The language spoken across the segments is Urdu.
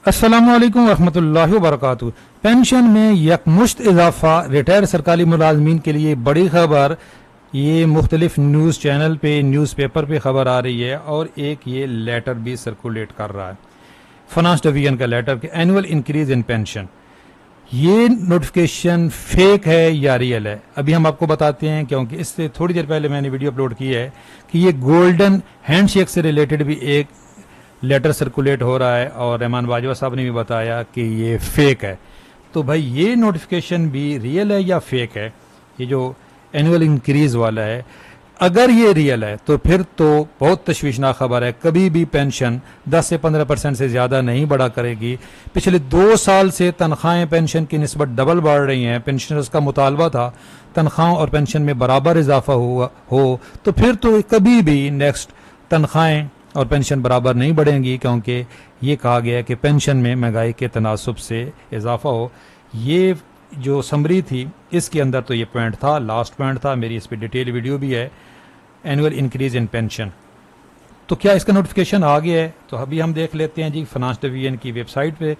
السلام علیکم ورحمۃ اللہ وبرکاتہ۔ پینشن میں یکمشت اضافہ ریٹائر سرکاری ملازمین کے لیے بڑی خبر، یہ مختلف نیوز چینل پہ نیوز پیپر پہ خبر آ رہی ہے، اور ایک یہ لیٹر بھی سرکولیٹ کر رہا ہے فنانس ڈویژن کا لیٹر کہ اینول انکریز ان پینشن۔ یہ نوٹیفیکیشن فیک ہے یا ریئل ہے، ابھی ہم آپ کو بتاتے ہیں، کیونکہ اس سے تھوڑی دیر پہلے میں نے ویڈیو اپلوڈ کی ہے کہ یہ گولڈن ہینڈ شیک سے ریلیٹڈ بھی ایک لیٹر سرکولیٹ ہو رہا ہے، اور رحمان باجوہ صاحب نے بھی بتایا کہ یہ فیک ہے۔ تو بھائی یہ نوٹیفیکیشن بھی ریئل ہے یا فیک ہے؟ یہ جو اینول انکریز والا ہے، اگر یہ ریئل ہے تو پھر تو بہت تشویشناک خبر ہے۔ کبھی بھی پینشن 10 سے 15% سے زیادہ نہیں بڑھا کرے گی۔ پچھلے 2 سال سے تنخواہیں پینشن کی نسبت ڈبل بڑھ رہی ہیں۔ پینشنرز کا مطالبہ تھا تنخواہوں اور پینشن میں برابر اضافہ ہو، تو پھر تو کبھی بھی نیکسٹ تنخواہیں اور پینشن برابر نہیں بڑھیں گی، کیونکہ یہ کہا گیا ہے کہ پینشن میں مہنگائی کے تناسب سے اضافہ ہو۔ یہ جو سمری تھی اس کے اندر تو یہ پوائنٹ تھا، لاسٹ پوائنٹ تھا، میری اس پہ ڈیٹیل ویڈیو بھی ہے، اینول انکریز ان پینشن۔ تو کیا اس کا نوٹیفیکیشن آ گیا ہے؟ تو ابھی ہم دیکھ لیتے ہیں جی فنانس ڈویژن کی ویب سائٹ پہ۔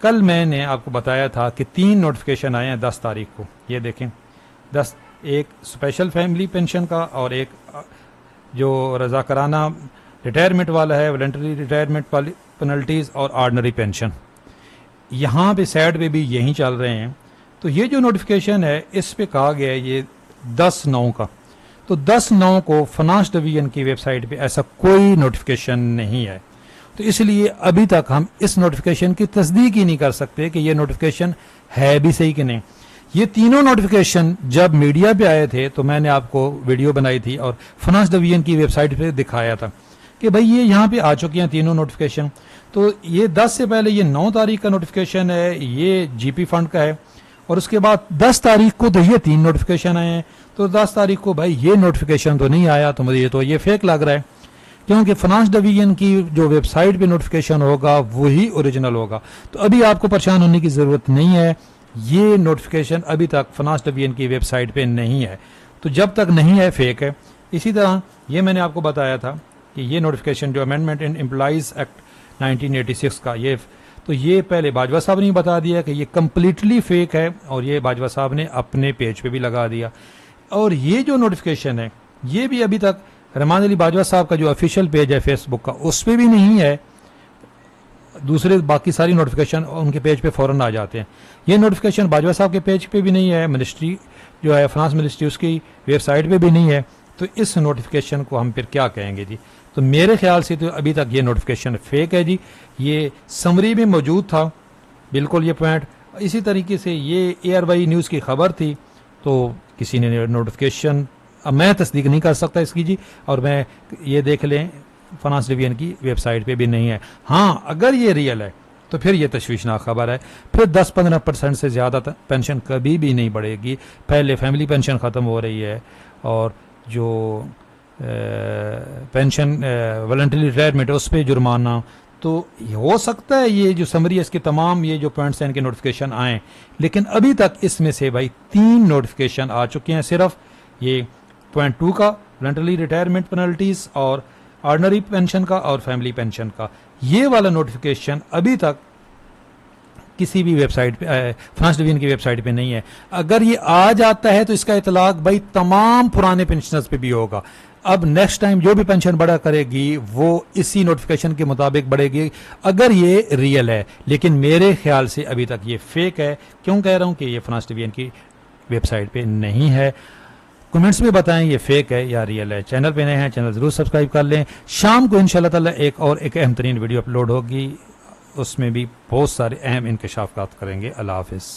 کل میں نے آپ کو بتایا تھا کہ 3 نوٹیفیکیشن آئے ہیں 10 تاریخ کو، یہ دیکھیں 10، ایک اسپیشل فیملی پینشن کا، اور ایک جو رضاکارانہ ریٹائرمنٹ والا ہے، والنٹری ریٹائرمنٹ پینلٹیز اور آرڈنری پینشن۔ یہاں پہ سائڈ پہ بھی یہی چل رہے ہیں۔ تو یہ جو نوٹیفیکیشن ہے اس پہ کہا گیا ہے یہ 10/9 کا، تو 10/9 کو فنانس ڈویژن کی ویب سائٹ پہ ایسا کوئی نوٹیفیکیشن نہیں ہے، تو اس لیے ابھی تک ہم اس نوٹیفیکیشن کی تصدیق ہی نہیں کر سکتے کہ یہ نوٹیفیکیشن ہے بھی صحیح کہ نہیں۔ یہ تینوں نوٹیفیکیشن جب میڈیا پہ آئے تھے تو میں نے آپ کو ویڈیو بنائی تھی اور فنانس ڈویژن کی ویب سائٹ پہ دکھایا تھا کہ بھائی یہ یہاں پہ آ چکی ہیں تینوں نوٹیفیکیشن۔ تو یہ 10 سے پہلے یہ 9 تاریخ کا نوٹیفیکیشن ہے، یہ جی پی فنڈ کا ہے، اور اس کے بعد 10 تاریخ کو تو یہ 3 نوٹیفیکیشن آئے ہیں۔ تو 10 تاریخ کو بھائی یہ نوٹیفیکیشن تو نہیں آیا، تو مجھے تو یہ فیک لگ رہا ہے، کیونکہ فنانس ڈویژن کی جو ویب سائٹ پہ نوٹیفیکیشن ہوگا وہی اوریجنل ہوگا۔ تو ابھی آپ کو پریشان ہونے کی ضرورت نہیں ہے، یہ نوٹیفیکیشن ابھی تک فنانس ڈویژن کی ویب سائٹ پہ نہیں ہے، تو جب تک نہیں ہے فیک ہے۔ اسی طرح یہ میں نے آپ کو بتایا تھا کہ یہ نوٹیفیکیشن جو امینڈمنٹ ان امپلائیز ایکٹ 1986 کا، یہ پہلے باجوہ صاحب نے بتا دیا کہ یہ کمپلیٹلی فیک ہے، اور یہ باجوہ صاحب نے اپنے پیج پہ بھی لگا دیا۔ اور یہ جو نوٹیفیکیشن ہے یہ بھی ابھی تک رحمان علی باجوہ صاحب کا جو آفیشیل پیج ہے فیس بک کا اس پہ بھی نہیں ہے، دوسرے باقی ساری نوٹیفیکیشن ان کے پیج پہ فوراً آ جاتے ہیں۔ یہ نوٹیفیکیشن باجوہ صاحب کے پیج پہ بھی نہیں ہے، منسٹری جو ہے فنانس منسٹری اس کی ویب سائٹ پہ بھی نہیں ہے، تو اس نوٹیفیکیشن کو ہم پھر کیا کہیں گے جی؟ تو میرے خیال سے تو ابھی تک یہ نوٹیفیکیشن فیک ہے جی۔ یہ سمری میں موجود تھا بالکل یہ پوائنٹ، اسی طریقے سے یہ ARY نیوز کی خبر تھی، تو کسی نے نوٹیفیکیشن، اب میں تصدیق نہیں کر سکتا اس کی جی، اور میں یہ دیکھ لیں فنانس ڈویژن کی ویب سائٹ پہ بھی نہیں ہے۔ ہاں اگر یہ ریئل ہے تو پھر یہ تشویشناک خبر ہے، پھر 10-15% سے زیادہ پینشن کبھی بھی نہیں بڑھے گی۔ پہلے فیملی پینشن ختم ہو رہی ہے، اور جو پینشن والنٹری ریٹائرمنٹ اس پہ جرمانہ، تو ہو سکتا ہے یہ جو سمری ہے اس کے تمام یہ جو پوائنٹس ہیں ان کے نوٹیفیکیشن آئیں، لیکن ابھی تک اس میں سے بھائی 3 نوٹیفیکیشن آ چکے ہیں، صرف یہ پوائنٹ 2 کا والنٹری ریٹائرمنٹ پینلٹیز اور آرڈنری پینشن کا اور فیملی پینشن کا۔ یہ والا نوٹیفیکیشن ابھی تک کسی بھی ویب سائٹ پہ، فنانس ڈویژن کی ویب سائٹ پہ نہیں ہے۔ اگر یہ آ جاتا ہے تو اس کا اطلاق بھائی تمام پرانے پینشنرز پہ بھی ہوگا۔ اب نیکسٹ ٹائم جو بھی پینشن بڑھا کرے گی وہ اسی نوٹیفیکیشن کے مطابق بڑھے گی اگر یہ ریئل ہے، لیکن میرے خیال سے ابھی تک یہ فیک ہے۔ کیوں کہہ رہا ہوں کہ یہ فنانس ڈویژن کی ویب سائٹ پہ نہیں ہے؟ کمنٹس میں بتائیں یہ فیک ہے یا ریئل ہے۔ چینل پہ نئے ہیں چینل ضرور سبسکرائب کر لیں۔ شام کو انشاءاللہ تعالی ایک اہم ترین ویڈیو اپلوڈ ہوگی، اس میں بھی بہت سارے اہم انکشافات کریں گے۔ اللہ حافظ۔